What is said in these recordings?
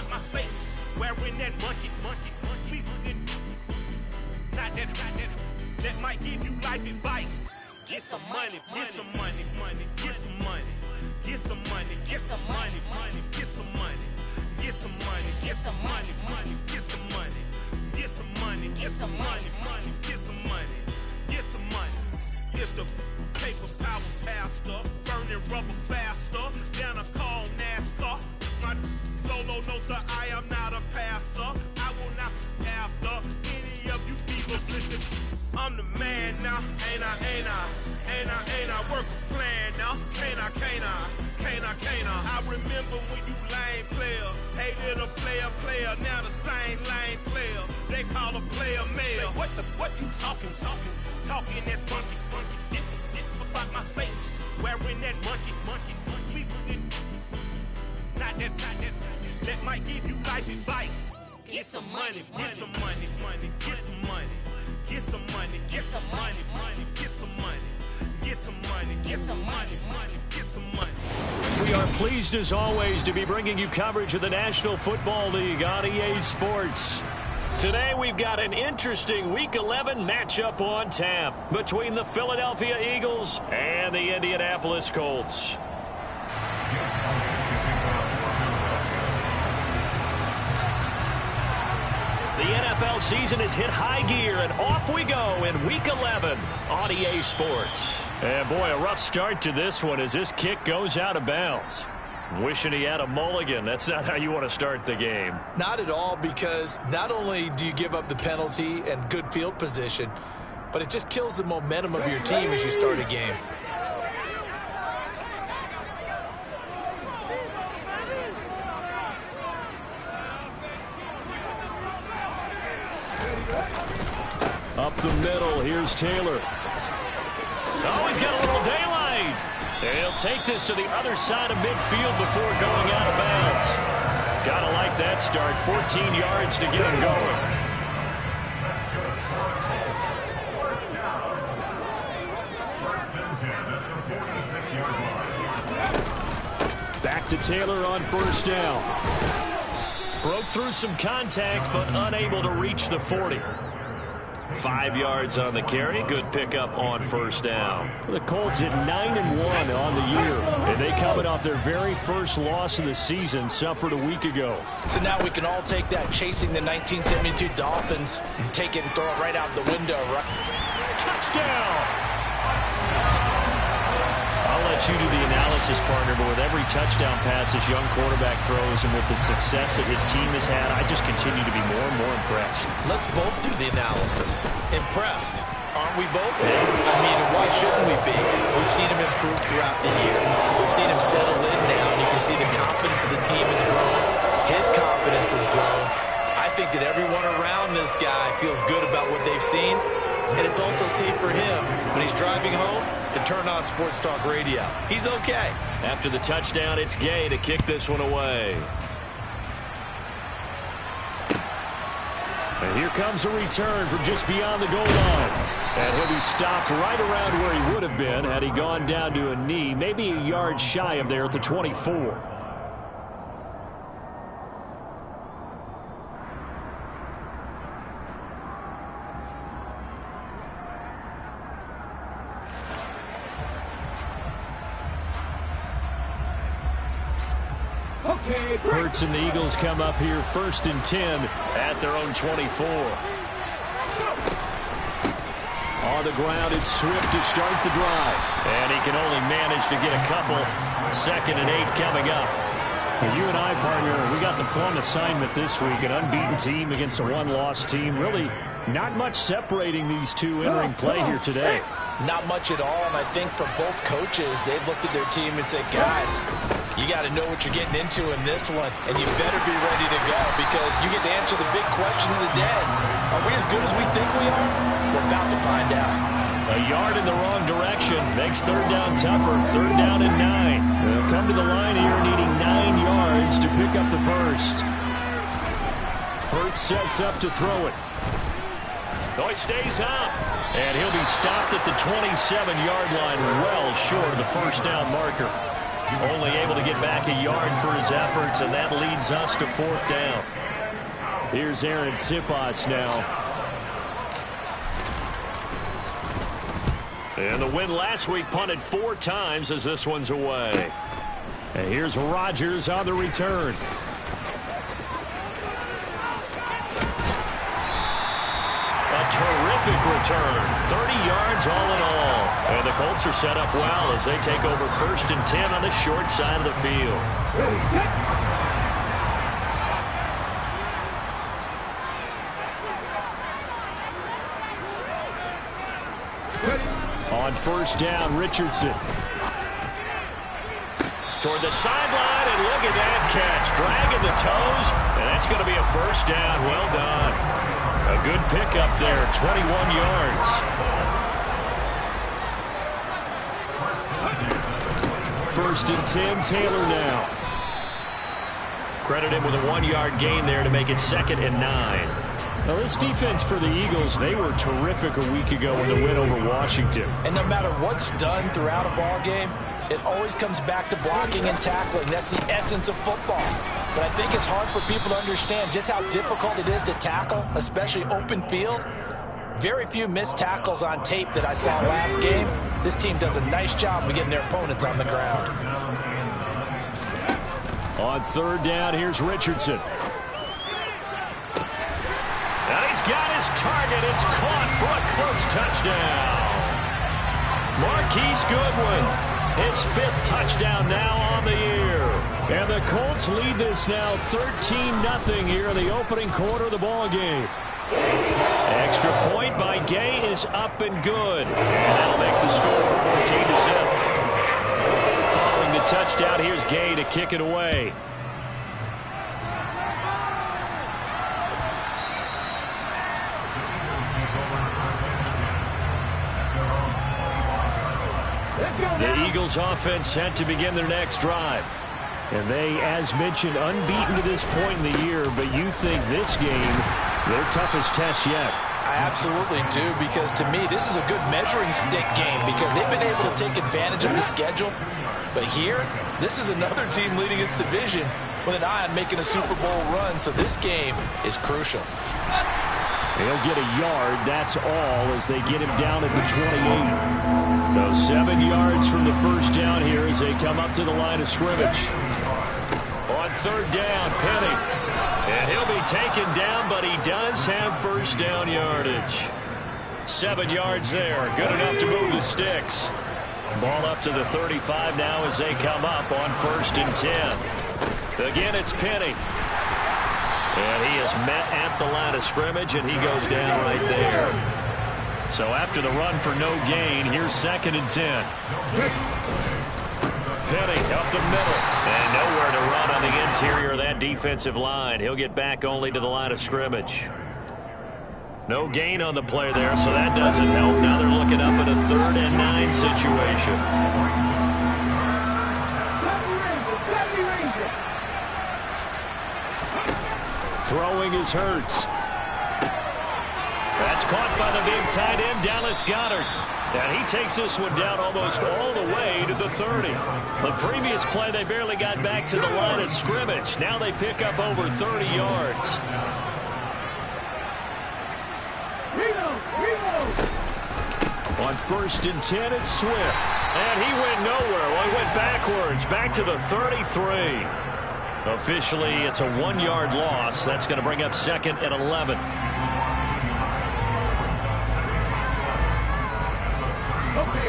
about my face. Wearing that monkey. Not that might give you life advice. Get some money, get some money, get some money, get some money, get some money, get some money, get some money, get some money, get some money, get some money, get some money, get some money, get some money. It's the paper power pastor, burning rubber faster, down a call NASCAR. My solo notes are I am not a passer. I will not be after any of you people. I'm the man now, ain't I? Work a plan now, can't I? I remember when you lame player, hated a player, now the same lame player. They call a player mayor. What you talking that funky, get about my face, wearing that monkey. Not that might give you life advice. Get some money, get some money, get some money, get some money, get some money, get some money, get some money, get some money, get some money. We are pleased as always to be bringing you coverage of the National Football League on EA Sports. Today we've got an interesting Week 11 matchup on tap between the Philadelphia Eagles and the Indianapolis Colts. The NFL season has hit high gear, and off we go in Week 11 on EA Sports. And boy, a rough start to this one as this kick goes out of bounds. Wishing he had a mulligan. That's not how you want to start the game. Not at all, because not only do you give up the penalty and good field position, but it just kills the momentum of your team as you start a game. Up the middle, here's Taylor. Oh, he's got a little daylight. He'll take this to the other side of midfield before going out of bounds. Gotta like that start. 14 yards to get him going. Back to Taylor on first down. Broke through some contact, but unable to reach the 40. 5 yards on the carry. Good pickup on first down. The Colts at 9-1 on the year, and they coming off their very first loss of the season, suffered a week ago. So now we can all take that chasing the 1972 Dolphins and take it and throw it right out the window. Right? Touchdown! I'll let you do the analysis, partner, but with every touchdown pass this young quarterback throws and with the success that his team has had, I just continue to be more and more impressed. Let's both do the analysis. Impressed. Aren't we both? I mean, why shouldn't we be? We've seen him improve throughout the year. We've seen him settle in now. You can see the confidence of the team has grown. His confidence has grown. I think that everyone around this guy feels good about what they've seen. And it's also safe for him when he's driving home to turn on Sports Talk Radio. He's okay. After the touchdown, it's Gay to kick this one away. And here comes a return from just beyond the goal line. And he'll be stopped right around where he would have been had he gone down to a knee, maybe a yard shy of there at the 24. Hurts and the Eagles come up here 1st and 10 at their own 24. On the ground, it's Swift to start the drive. And he can only manage to get a couple. 2nd and 8 coming up. And you and I, partner, we got the plum assignment this week. An unbeaten team against a one-loss team. Really not much separating these two entering play here today. Not much at all, and I think for both coaches, they've looked at their team and said, guys, you got to know what you're getting into in this one, and you better be ready to go because you get to answer the big question of the day. Are we as good as we think we are? We're about to find out. A yard in the wrong direction makes 3rd down tougher. 3rd down and 9. They'll come to the line here needing 9 yards to pick up the first. Hurts sets up to throw it. Oh, he stays out. And he'll be stopped at the 27-yard line, well short of the first down marker. Only able to get back a yard for his efforts, and that leads us to 4th down. Here's Aaron Sipas now. And the win last week punted 4 times as this one's away. And here's Rodgers on the return. A terrific return. 30 yards all in all. And the Colts are set up well as they take over 1st and 10 on the short side of the field. On 1st down, Richardson. Toward the sideline, and look at that catch. Dragging the toes, and that's going to be a 1st down. Well done. A good pickup there, 21 yards. First and 10, Taylor now. Credit him with a 1-yard gain there to make it 2nd and 9. Now, this defense for the Eagles, they were terrific a week ago in the win over Washington. And no matter what's done throughout a ball game, it always comes back to blocking and tackling. That's the essence of football. But I think it's hard for people to understand just how difficult it is to tackle, especially open field. Very few missed tackles on tape that I saw last game. This team does a nice job of getting their opponents on the ground. On 3rd down, here's Richardson. And he's got his target. It's caught for a close touchdown. Marquise Goodwin, his 5th touchdown now on the year. And the Colts lead this now 13-0 here in the opening quarter of the ball game. Extra point by Gay is up and good. And that'll make the score 14-0. Following the touchdown, here's Gay to kick it away. The Eagles offense set to begin their next drive. And they, as mentioned, unbeaten to this point in the year, but you think this game, their toughest test yet. I absolutely do, because to me, this is a good measuring stick game because they've been able to take advantage of the schedule. But here, this is another team leading its division with an eye on making a Super Bowl run, so this game is crucial. He'll get a yard, that's all, as they get him down at the 28. So 7 yards from the 1st down here as they come up to the line of scrimmage. On 3rd down, Penny. And he'll be taken down, but he does have 1st down yardage. 7 yards there, good enough to move the sticks. Ball up to the 35 now as they come up on 1st and 10. Again, it's Penny. And he is met at the line of scrimmage, and he goes down right there. So after the run for no gain, here's 2nd and 10. Penny up the middle. And nowhere to run on the interior of that defensive line. He'll get back only to the line of scrimmage. No gain on the play there, so that doesn't help. Now they're looking up at a 3rd and 9 situation. Throwing is Hurts. That's caught by the big tight end, Dallas Goedert. And he takes this one down almost all the way to the 30. The previous play, they barely got back to the line of scrimmage. Now they pick up over 30 yards. On 1st and 10, it's Swift. And he went nowhere. Well, he went backwards, back to the 33. Officially, it's a 1-yard loss. That's going to bring up 2nd and 11. Okay.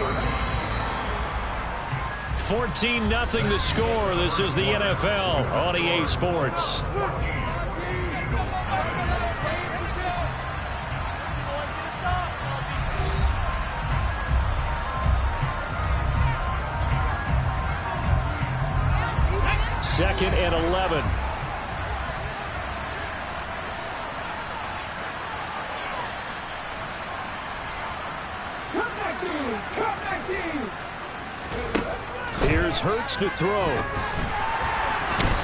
14-0 the score. This is the NFL on EA Sports. Second and 11. Here's Hurts to throw.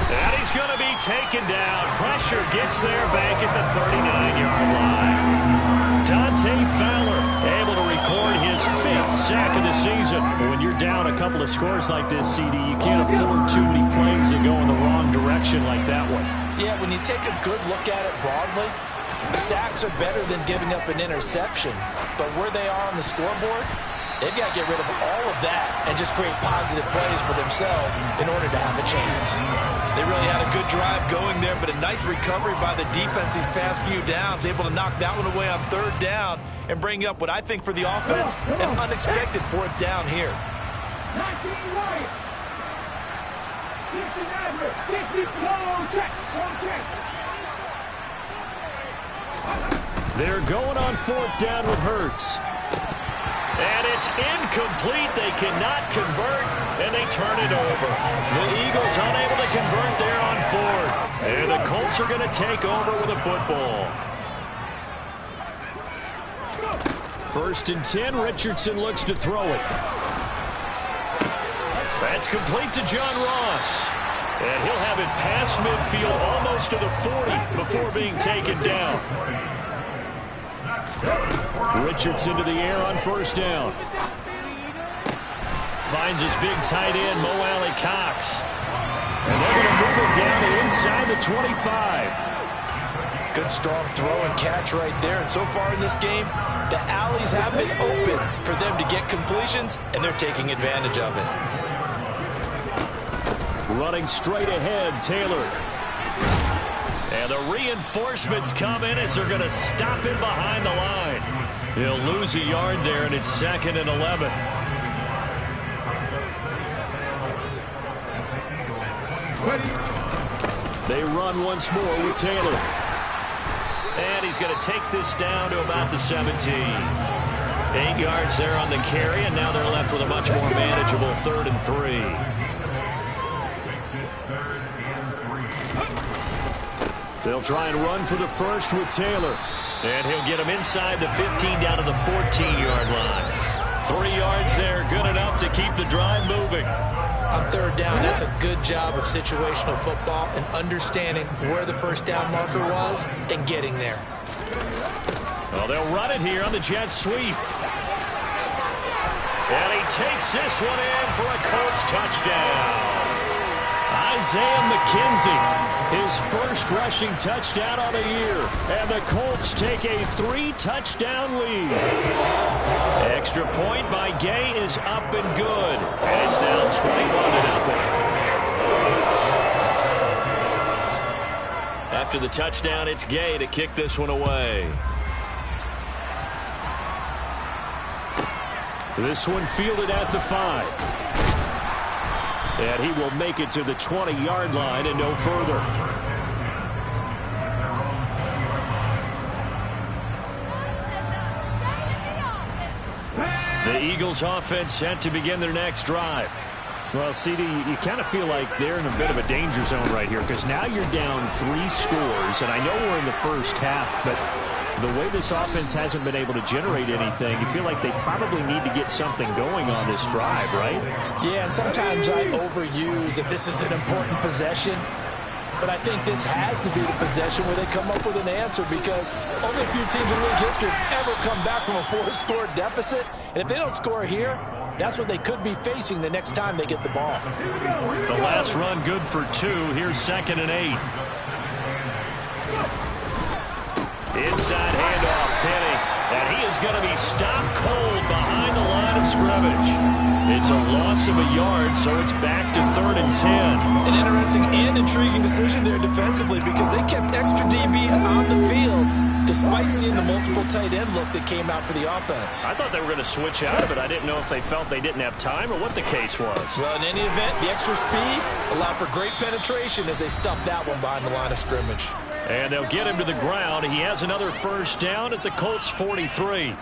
And he's going to be taken down. Pressure gets there back at the 39-yard line. Dante Fowler able to record his 5th sack of the season. When you're down a couple of scores like this, CD, you can't afford too many plays that go in the wrong direction like that one. Yeah, when you take a good look at it broadly, sacks are better than giving up an interception. But where they are on the scoreboard, they've got to get rid of all of that and just create positive plays for themselves in order to have a chance. They really had a good drive going there, but a nice recovery by the defense these past few downs, able to knock that one away on third down and bring up what I think for the offense, an unexpected fourth down here. They're going on fourth down with Hurts. And it's incomplete. They cannot convert, and they turn it over. The Eagles unable to convert there on fourth. And the Colts are going to take over with a football. 1st and 10. Richardson looks to throw it. That's complete to John Ross. And he'll have it past midfield almost to the 40 before being taken down. Richardson to the air on 1st down. Finds his big tight end, Mo Alley Cox. And they're going to move it down to inside the 25. Good strong throw and catch right there. And so far in this game, the alleys have been open for them to get completions, and they're taking advantage of it. Running straight ahead, Taylor. And the reinforcements come in as they're going to stop him behind the line. He'll lose a yard there, and it's 2nd and 11. They run once more with Taylor. And he's going to take this down to about the 17. 8 yards there on the carry, and now they're left with a much more manageable 3rd and 3. They'll try and run for the first with Taylor. And he'll get him inside the 15 down to the 14-yard line. 3 yards there, good enough to keep the drive moving. On 3rd down, that's a good job of situational football and understanding where the 1st down marker was and getting there. Well, they'll run it here on the jet sweep. And he takes this one in for a Colts touchdown. Isaiah McKenzie, his first rushing touchdown on the year. And the Colts take a 3-touchdown lead. Extra point by Gay is up and good. And it's now 21-0. After the touchdown, it's Gay to kick this one away. This one fielded at the 5. And he will make it to the 20-yard line and no further. The Eagles offense set to begin their next drive. Well, CD, you kind of feel like they're in a bit of a danger zone right here because now you're down 3 scores. And I know we're in the first half, but the way this offense hasn't been able to generate anything, you feel like they probably need to get something going on this drive, right? Yeah, and sometimes I overuse if this is an important possession. But I think this has to be the possession where they come up with an answer because only a few teams in league history have ever come back from a 4-score deficit. And if they don't score here, that's what they could be facing the next time they get the ball. The last run good for 2. Here's 2nd and 8. Inside handoff, Penny. And he is going to be stopped cold behind the line of scrimmage. It's a loss of a yard, so it's back to 3rd and 10. An interesting and intriguing decision there defensively because they kept extra DBs on the field despite seeing the multiple tight end look that came out for the offense. I thought they were going to switch out of it. I didn't know if they felt they didn't have time or what the case was. Well, in any event, the extra speed allowed for great penetration as they stuffed that one behind the line of scrimmage. And they'll get him to the ground. He has another first down at the Colts 43.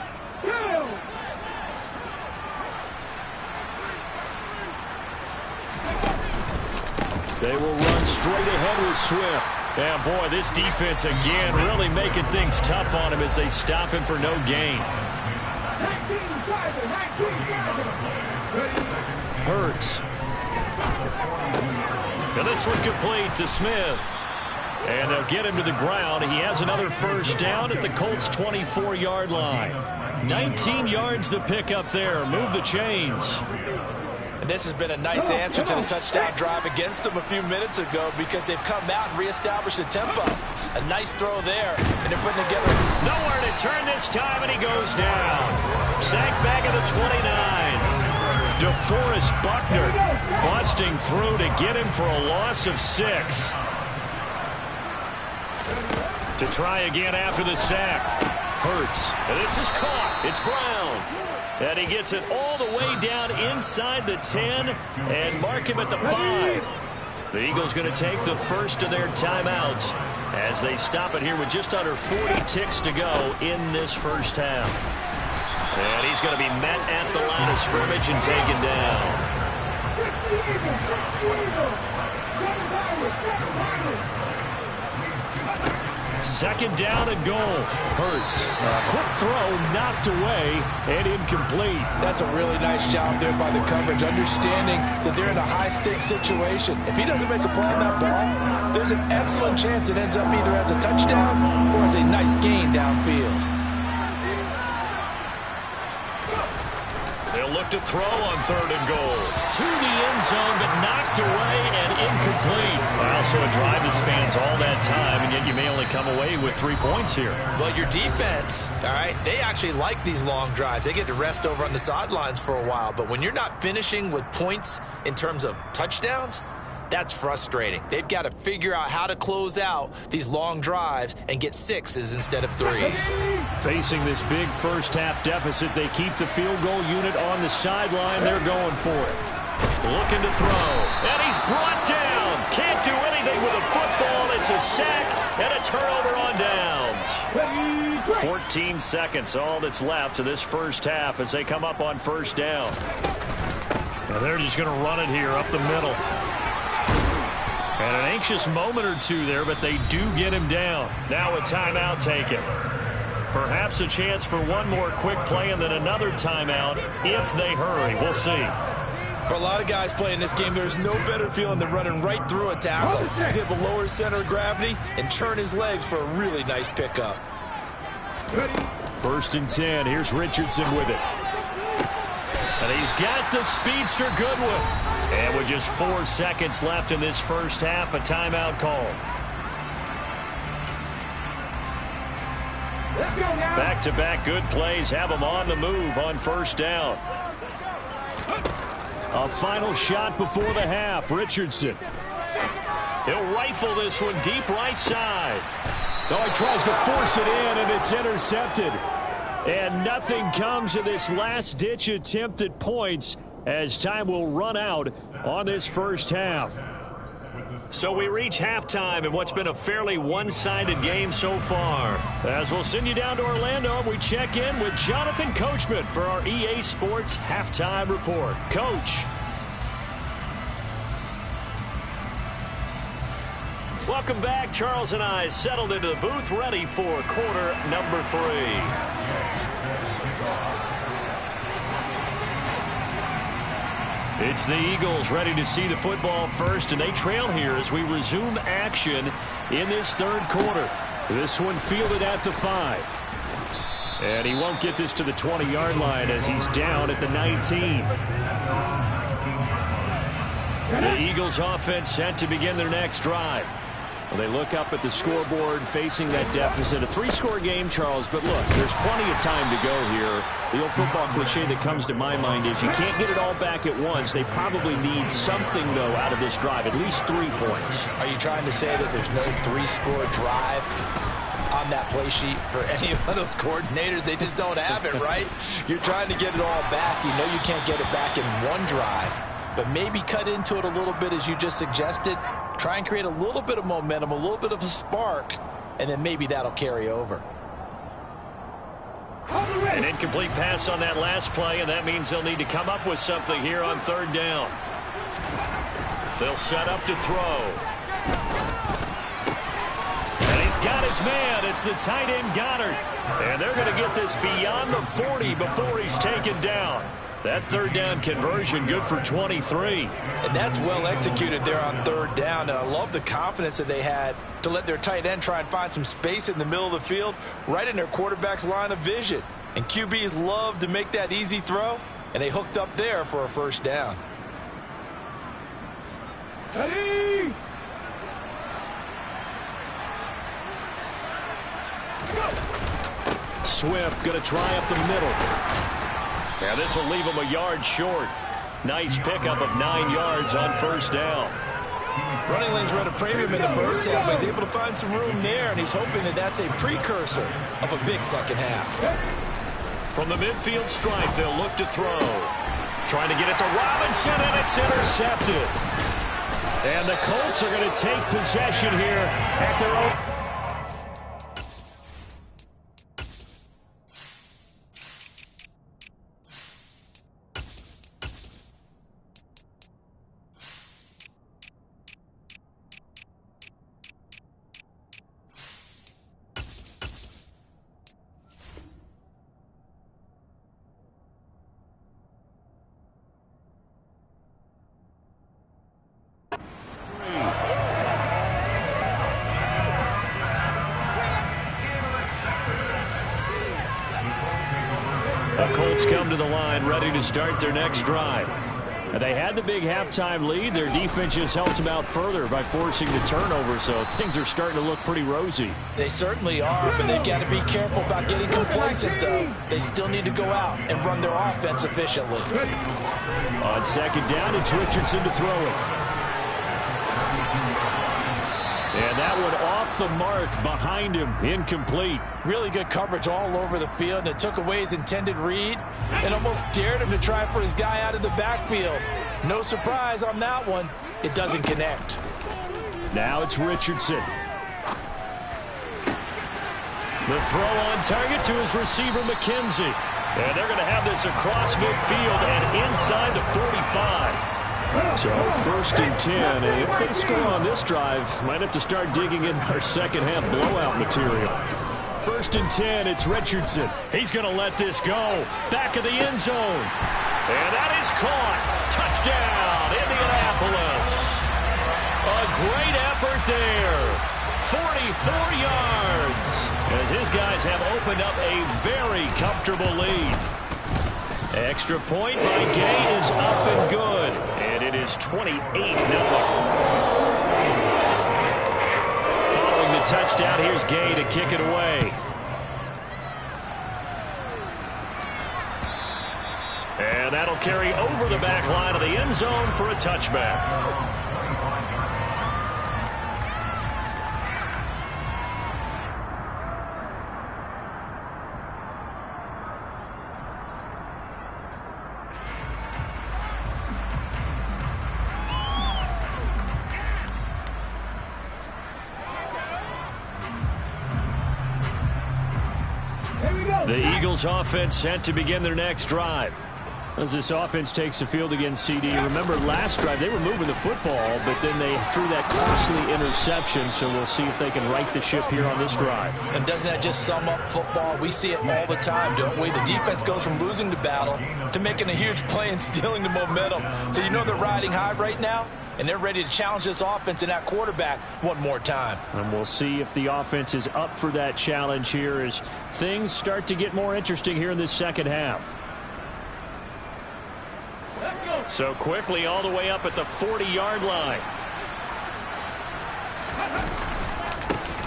They will run straight ahead with Swift. Yeah, boy, this defense again really making things tough on him as they stop him for no gain. Hurts. And this one complete to Smith. And they'll get him to the ground. He has another first down at the Colts 24-yard line. 19 yards to pick up there. Move the chains. And this has been a nice answer to the touchdown drive against them a few minutes ago because they've come out and reestablished the tempo. A nice throw there, and they're putting together. Nowhere to turn this time, and he goes down. Sacked back at the 29. DeForest Buckner busting through to get him for a loss of 6. To try again after the sack. Hurts. And this is caught. It's Brown. And he gets it all the way down inside the 10 and mark him at the 5. The Eagles going to take the first of their timeouts as they stop it here with just under 40 ticks to go in this first half. And he's going to be met at the line of scrimmage and taken down. Second down and goal. Hurts. Quick throw, knocked away, and incomplete. That's a really nice job there by the coverage, understanding that they're in a high-stakes situation. If he doesn't make a play on that ball, there's an excellent chance it ends up either as a touchdown or as a nice gain downfield. They'll look to throw on 3rd and goal. To the end zone, but knocked away and incomplete. Also a drive that spans all that time, and yet you may only come away with 3 points here. Well, your defense, all right, they actually like these long drives. They get to rest over on the sidelines for a while. But when you're not finishing with points in terms of touchdowns, that's frustrating. They've got to figure out how to close out these long drives and get 6s instead of 3s. Facing this big first-half deficit, they keep the field goal unit on the sideline. They're going for it. Looking to throw. And he's brought down. Can't do anything with a football. It's a sack and a turnover on downs. 14 seconds, all that's left of this first half as they come up on first down. Now they're just going to run it here up the middle. And an anxious moment or two there, but they do get him down. Now a timeout taken. Perhaps a chance for one more quick play and then another timeout if they hurry. We'll see. For a lot of guys playing this game, there's no better feeling than running right through a tackle. He's able to lower center of gravity and churn his legs for a really nice pickup. 1st and 10. Here's Richardson with it. And he's got the speedster Goodwin. And with just 4 seconds left in this first half, a timeout call. Back-to-back good plays have them on the move on first down. A final shot before the half. Richardson. He'll rifle this one deep right side. Oh, he tries to force it in, and it's intercepted. And nothing comes of this last-ditch attempt at points as time will run out on this first half. So we reach halftime in what's been a fairly one-sided game so far. As we'll send you down to Orlando, we check in with Jonathan Coachman for our EA Sports Halftime Report. Coach. Welcome back. Charles and I settled into the booth ready for quarter number 3. It's the Eagles ready to see the football first, and they trail here as we resume action in this 3rd quarter. This one fielded at the 5. And he won't get this to the 20-yard line as he's down at the 19. The Eagles offense set to begin their next drive. Well, they look up at the scoreboard facing that deficit. A 3-score game, Charles, but look, there's plenty of time to go here. The old football cliche that comes to my mind is you can't get it all back at once. They probably need something, though, out of this drive, at least 3 points. Are you trying to say that there's no 3-score drive on that play sheet for any of those coordinators? They just don't have it, right? You're trying to get it all back. You know you can't get it back in one drive. But maybe cut into it a little bit as you just suggested. Try and create a little bit of momentum, a little bit of a spark, and then maybe that'll carry over. An incomplete pass on that last play, and that means they'll need to come up with something here on 3rd down. They'll set up to throw. And he's got his man. It's the tight end Goddard. And they're going to get this beyond the 40 before he's taken down. That 3rd down conversion good for 23. And that's well executed there on 3rd down. And I love the confidence that they had to let their tight end try and find some space in the middle of the field, right in their quarterback's line of vision. And QBs love to make that easy throw, and they hooked up there for a first down. Ready? Swift going to try up the middle. Yeah, this will leave him a yard short. Nice pickup of 9 yards on first down. Running lanes run a premium in the first half, but he's able to find some room there, and he's hoping that that's a precursor of a big second half. From the midfield stripe, they'll look to throw. Trying to get it to Robinson, and it's intercepted. And the Colts are going to take possession here at their own. The Colts come to the line ready to start their next drive. They had the big halftime lead. Their defense just helped them out further by forcing the turnover, so things are starting to look pretty rosy. They certainly are, but they've got to be careful about getting complacent, though. They still need to go out and run their offense efficiently. On second down, it's Richardson to throw it. And that one off the mark behind him, incomplete. Really good coverage all over the field, and it took away his intended read and almost dared him to try for his guy out of the backfield. No surprise on that one. It doesn't connect. Now it's Richardson. The throw on target to his receiver, McKenzie. And they're going to have this across midfield and inside the 45. So first and 10, and if they score on this drive, might have to start digging in our second half blowout material. First and 10, it's Richardson. He's going to let this go. Back of the end zone. And that is caught. Touchdown, Indianapolis. A great effort there. 44 yards. As his guys have opened up a very comfortable lead. Extra point by Gay is up and good. And it is 28-0. Following the touchdown, here's Gay to kick it away. And that'll carry over the back line of the end zone for a touchback. The Eagles offense set to begin their next drive. As this offense takes the field against CD, remember last drive they were moving the football, but then they threw that costly interception, so we'll see if they can right the ship here on this drive. And doesn't that just sum up football? We see it all the time, don't we? The defense goes from losing the battle to making a huge play and stealing the momentum. So you know they're riding high right now, and they're ready to challenge this offense and that quarterback one more time. And we'll see if the offense is up for that challenge here as things start to get more interesting here in this second half. So quickly all the way up at the 40-yard line.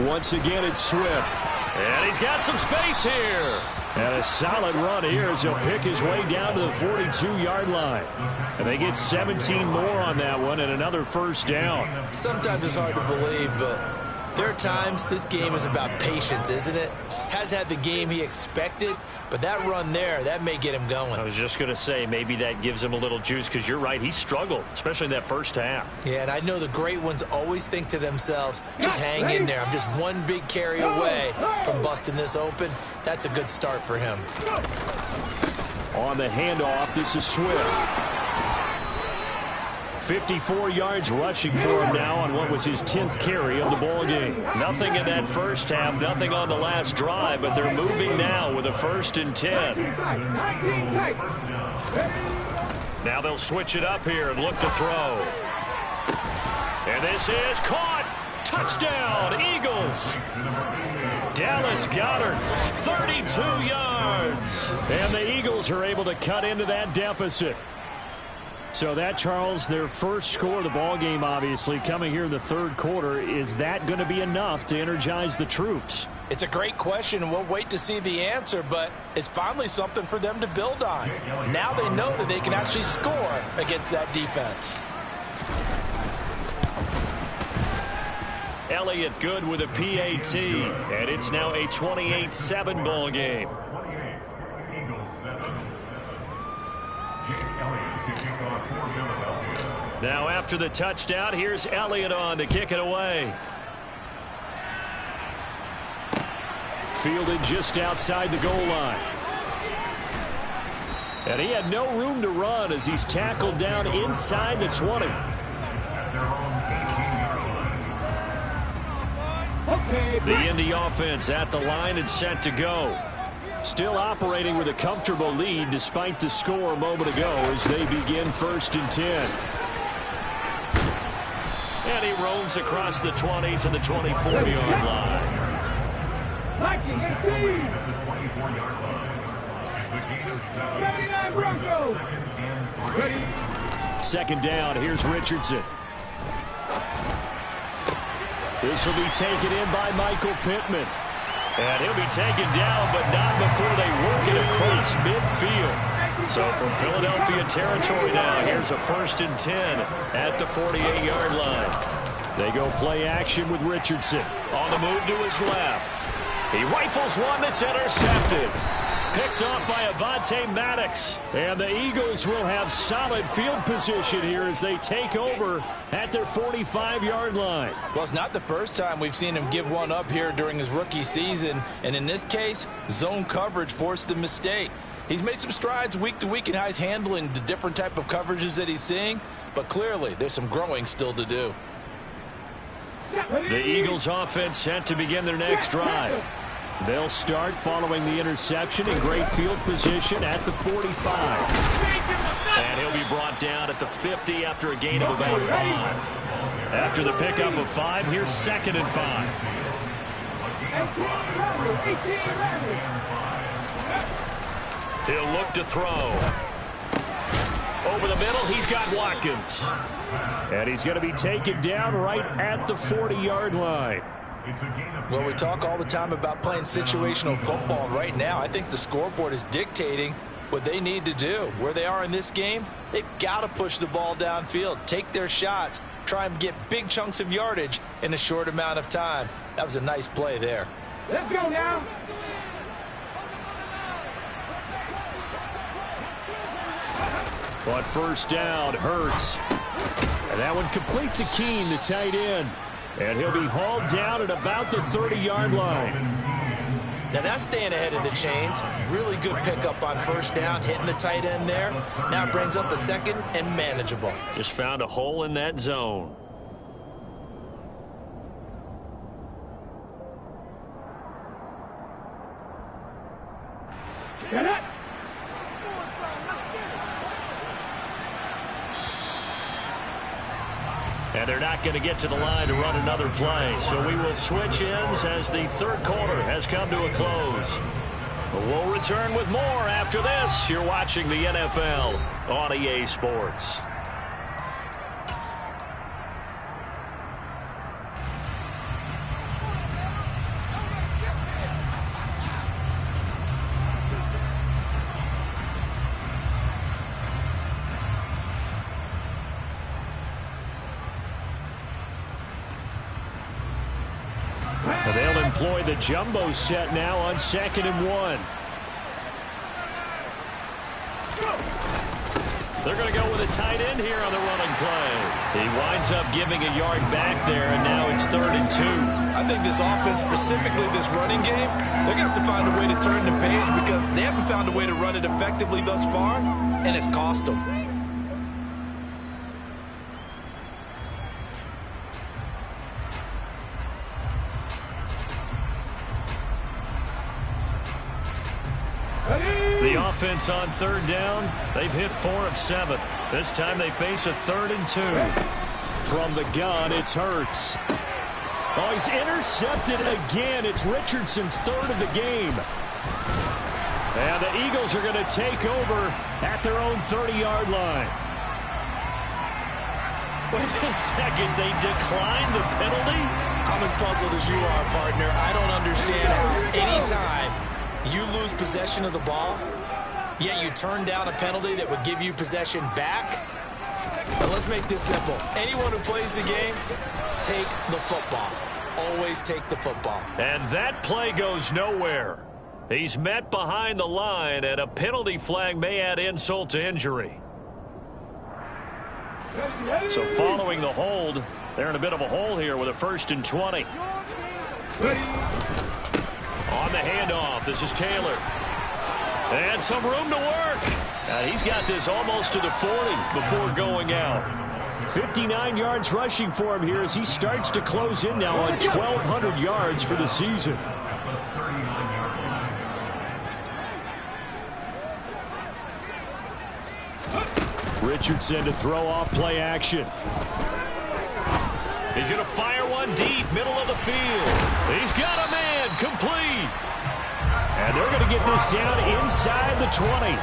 Once again, it's Swift. And he's got some space here. And a solid run here as he'll pick his way down to the 42-yard line. And they get 17 more on that one and another first down. Sometimes it's hard to believe, but there are times this game is about patience, isn't it? Has had the game he expected, but that run there, that may get him going. I was just going to say, maybe that gives him a little juice, because you're right, he struggled, especially in that first half. Yeah, and I know the great ones always think to themselves, just hang in there. I'm just one big carry away from busting this open. That's a good start for him. On the handoff, this is Swift. 54 yards rushing for him now on what was his 10th carry of the ball game. Nothing in that first half, nothing on the last drive, but they're moving now with a 1st and 10. Now they'll switch it up here and look to throw. And this is caught. Touchdown, Eagles. Dallas Goedert, 32 yards. And the Eagles are able to cut into that deficit. So that, Charles, their first score of the ball game, obviously, coming here in the third quarter. Is that going to be enough to energize the troops? It's a great question, and we'll wait to see the answer, but it's finally something for them to build on. Now they know that they can actually score against that defense. Elliott good with a PAT, and it's now a 28-7 ball game. Now after the touchdown, here's Elliott on to kick it away. Fielded just outside the goal line. And he had no room to run as he's tackled down inside the 20. The Indy offense at the line and set to go. Still operating with a comfortable lead despite the score a moment ago as they begin 1st and 10. And he roams across the 20 to the 24-yard line. Second down, here's Richardson. This will be taken in by Michael Pittman. And he'll be taken down, but not before they work it across midfield. So from Philadelphia territory now, here's a 1st and 10 at the 48-yard line. They go play action with Richardson. On the move to his left. He rifles one that's intercepted. Picked off by Avonte Maddox. And the Eagles will have solid field position here as they take over at their 45-yard line. Well, it's not the first time we've seen him give one up here during his rookie season. And in this case, zone coverage forced the mistake. He's made some strides week to week in how he's handling the different type of coverages that he's seeing. But clearly, there's some growing still to do. The Eagles offense set to begin their next drive. They'll start following the interception in great field position at the 45. And he'll be brought down at the 50 after a gain of about 5. After the pickup of 5, here's 2nd and 5. He'll look to throw. Over the middle, he's got Watkins. And he's going to be taken down right at the 40-yard line. Well, we talk all the time about playing situational football. Right now, I think the scoreboard is dictating what they need to do. Where they are in this game, they've got to push the ball downfield, take their shots, try and get big chunks of yardage in a short amount of time. That was a nice play there. Let's go now. But 1st down, Hurts. And that one complete to Keene, the tight end. And he'll be hauled down at about the 30-yard line. Now that's staying ahead of the chains. Really good pickup on 1st down, hitting the tight end there. Now it brings up a 2nd and manageable. Just found a hole in that zone. Get it. And they're not going to get to the line to run another play. So we will switch ends as the third quarter has come to a close. We'll return with more after this. You're watching the NFL on EA Sports. They'll employ the jumbo set now on 2nd and 1. They're going to go with a tight end here on the running play. He winds up giving a yard back there, and now it's 3rd and 2. I think this offense, specifically this running game, they're going to have to find a way to turn the page because they haven't found a way to run it effectively thus far, and it's cost them. The offense on 3rd down, they've hit 4 of 7. This time they face a 3rd and 2. From the gun, it's Hurts. Oh, he's intercepted again. It's Richardson's third of the game. And the Eagles are going to take over at their own 30-yard line. Wait a second. They declined the penalty? I'm as puzzled as you are, partner. I don't understand how anytime you lose possession of the ball, yet you turn down a penalty that would give you possession back. But let's make this simple. Anyone who plays the game, take the football. Always take the football. And that play goes nowhere. He's met behind the line, and a penalty flag may add insult to injury. So following the hold, they're in a bit of a hole here with a 1st and 20. On the handoff, this is Taylor. And some room to work. And he's got this almost to the 40 before going out. 59 yards rushing for him here as he starts to close in now on 1,200 yards for the season. Richardson to throw off play action. He's going to fire one deep, middle of the field. He's got a man, complete. And they're going to get this down inside the 20.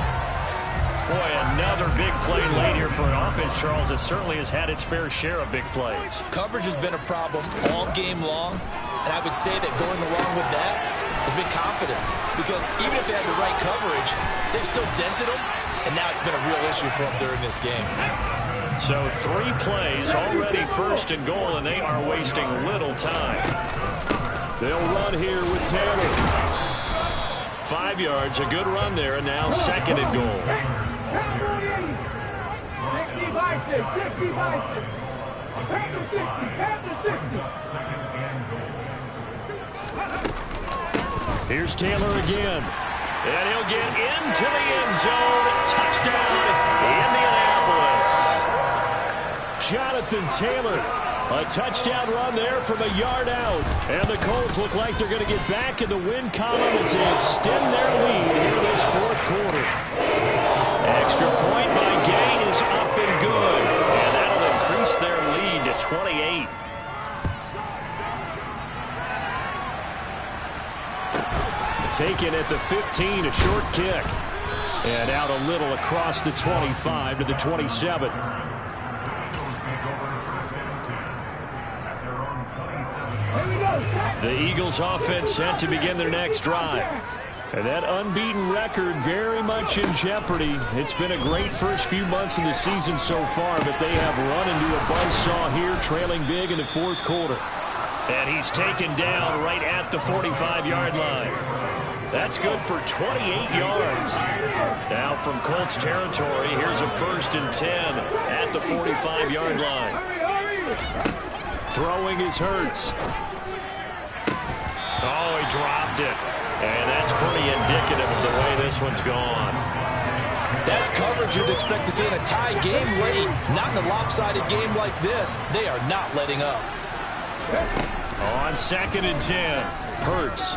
Boy, another big play late here for an offense, Charles, that certainly has had its fair share of big plays. Coverage has been a problem all game long, and I would say that going along with that has been confidence. Because even if they had the right coverage, they've still dented them, and now it's been a real issue for them during this game. So 3 plays, already 1st and goal, and they are wasting little time. They'll run here with Taylor. 5 yards, a good run there, and now 2nd and goal. Here's Taylor again. And he'll get into the end zone. Touchdown, Indianapolis. Jonathan Taylor. A touchdown run there from a yard out. And the Colts look like they're going to get back in the win column as they extend their lead here this 4th quarter. Extra point by Gain is up and good. And that'll increase their lead to 28. Taken at the 15, a short kick. And out a little across the 25 to the 27. The Eagles offense set to begin their next drive. And that unbeaten record very much in jeopardy. It's been a great first few months of the season so far, but they have run into a buzzsaw here, trailing big in the 4th quarter. And he's taken down right at the 45-yard line. That's good for 28 yards. Now from Colts territory, here's a 1st and 10 at the 45-yard line. Throwing is Hurts. Oh, he dropped it. And that's pretty indicative of the way this one's gone. That's coverage you'd expect to see in a tie game late. Not in a lopsided game like this. They are not letting up. On 2nd and 10, Hurts.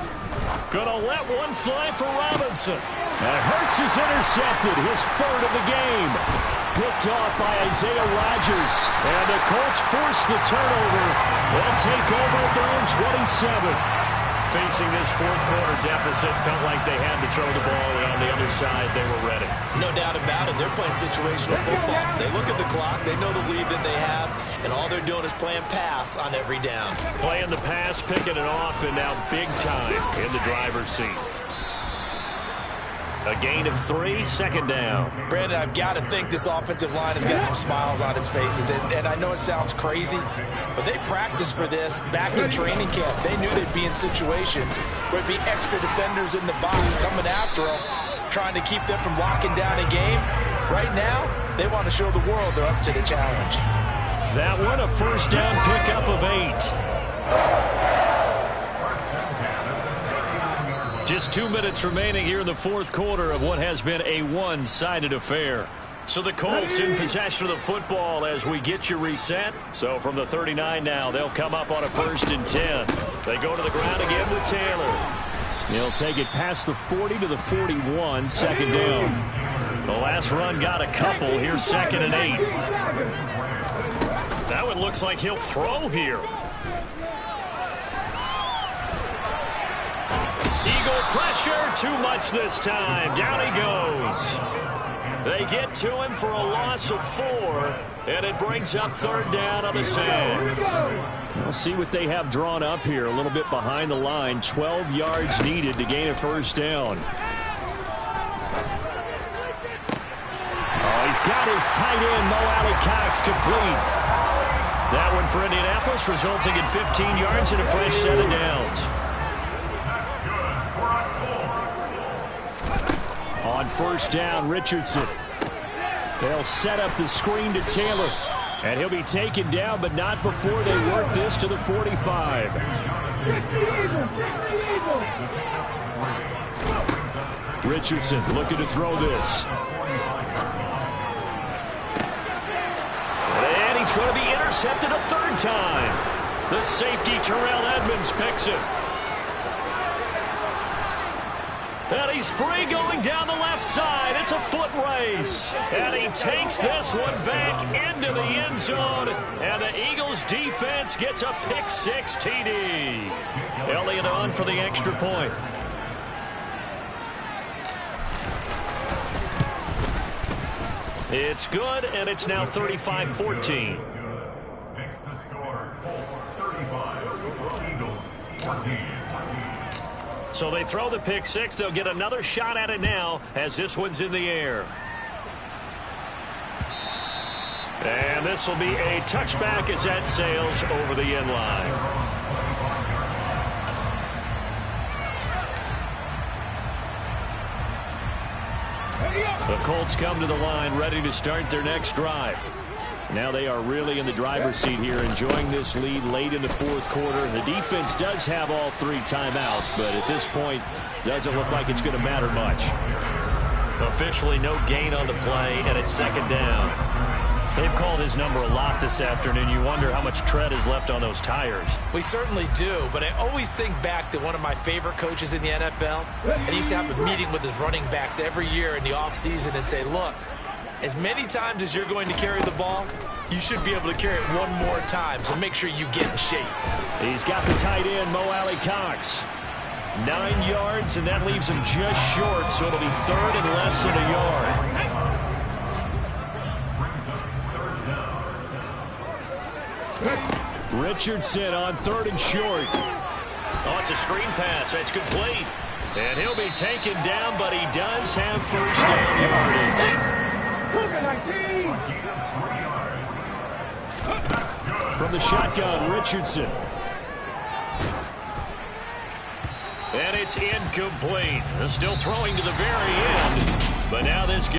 Gonna let one fly for Robinson. And Hurts is intercepted, his 3rd of the game. Picked off by Isaiah Rodgers. And the Colts force the turnover. They'll take over at their own 27. Facing this 4th quarter deficit, felt like they had to throw the ball, and on the other side, they were ready. No doubt about it. They're playing situational football. They look at the clock, they know the lead that they have, and all they're doing is playing pass on every down. Playing the pass, picking it off, and now big time in the driver's seat. A gain of 3, 2nd down. Brandon, I've got to think this offensive line has got some smiles on its faces. And I know it sounds crazy, but they practiced for this back in training camp. They knew they'd be in situations where it'd be extra defenders in the box coming after them, trying to keep them from locking down a game. Right now, they want to show the world they're up to the challenge. That one, a 1st down pickup of 8. Just 2 minutes remaining here in the 4th quarter of what has been a one-sided affair. So the Colts in possession of the football as we get you reset. So from the 39 now, they'll come up on a 1st and 10. They go to the ground again with Taylor. He'll take it past the 40 to the 41, 2nd down. The last run got a couple. Here's 2nd and 8. That one looks like he'll throw here. too much this time. Down he goes. They get to him for a loss of 4, and it brings up third down on the sand. We'll see what they have drawn up here. A little bit behind the line. 12 yards needed to gain a first down. Oh, he's got his tight end, Mo Alley-Cox, complete. That one for Indianapolis, resulting in 15 yards and a fresh set of downs. On first down, Richardson. They'll set up the screen to Taylor. And he'll be taken down, but not before they work this to the 45. Richardson looking to throw this. And he's going to be intercepted a third time. The safety, Terrell Edmonds, picks it. And he's free going down the left side. It's a foot race. And he takes this one back into the end zone. And the Eagles defense gets a pick-6 TD. Elliott on for the extra point. It's good, and it's now 35-14. Makes the score 35, Eagles 14. So they throw the pick-6. They'll get another shot at it now as this one's in the air. And this will be a touchback as that sails over the end line. The Colts come to the line ready to start their next drive. Now they are really in the driver's seat here, enjoying this lead late in the fourth quarter. The defense does have all 3 timeouts, but at this point, doesn't look like it's going to matter much. Officially no gain on the play, and it's second down. They've called his number a lot this afternoon. You wonder how much tread is left on those tires. We certainly do, but I always think back to one of my favorite coaches in the NFL. And he used to have a meeting with his running backs every year in the offseason and say, look, as many times as you're going to carry the ball, you should be able to carry it one more time, so make sure you get in shape. He's got the tight end, Mo Alley-Cox. 9 yards, and that leaves him just short, so it'll be third and less than a yard. Richardson on third and short. Oh, it's a screen pass. That's complete. And he'll be taken down, but he does have first down yardage. From the shotgun, Richardson. And it's incomplete. Still throwing to the very end. But now this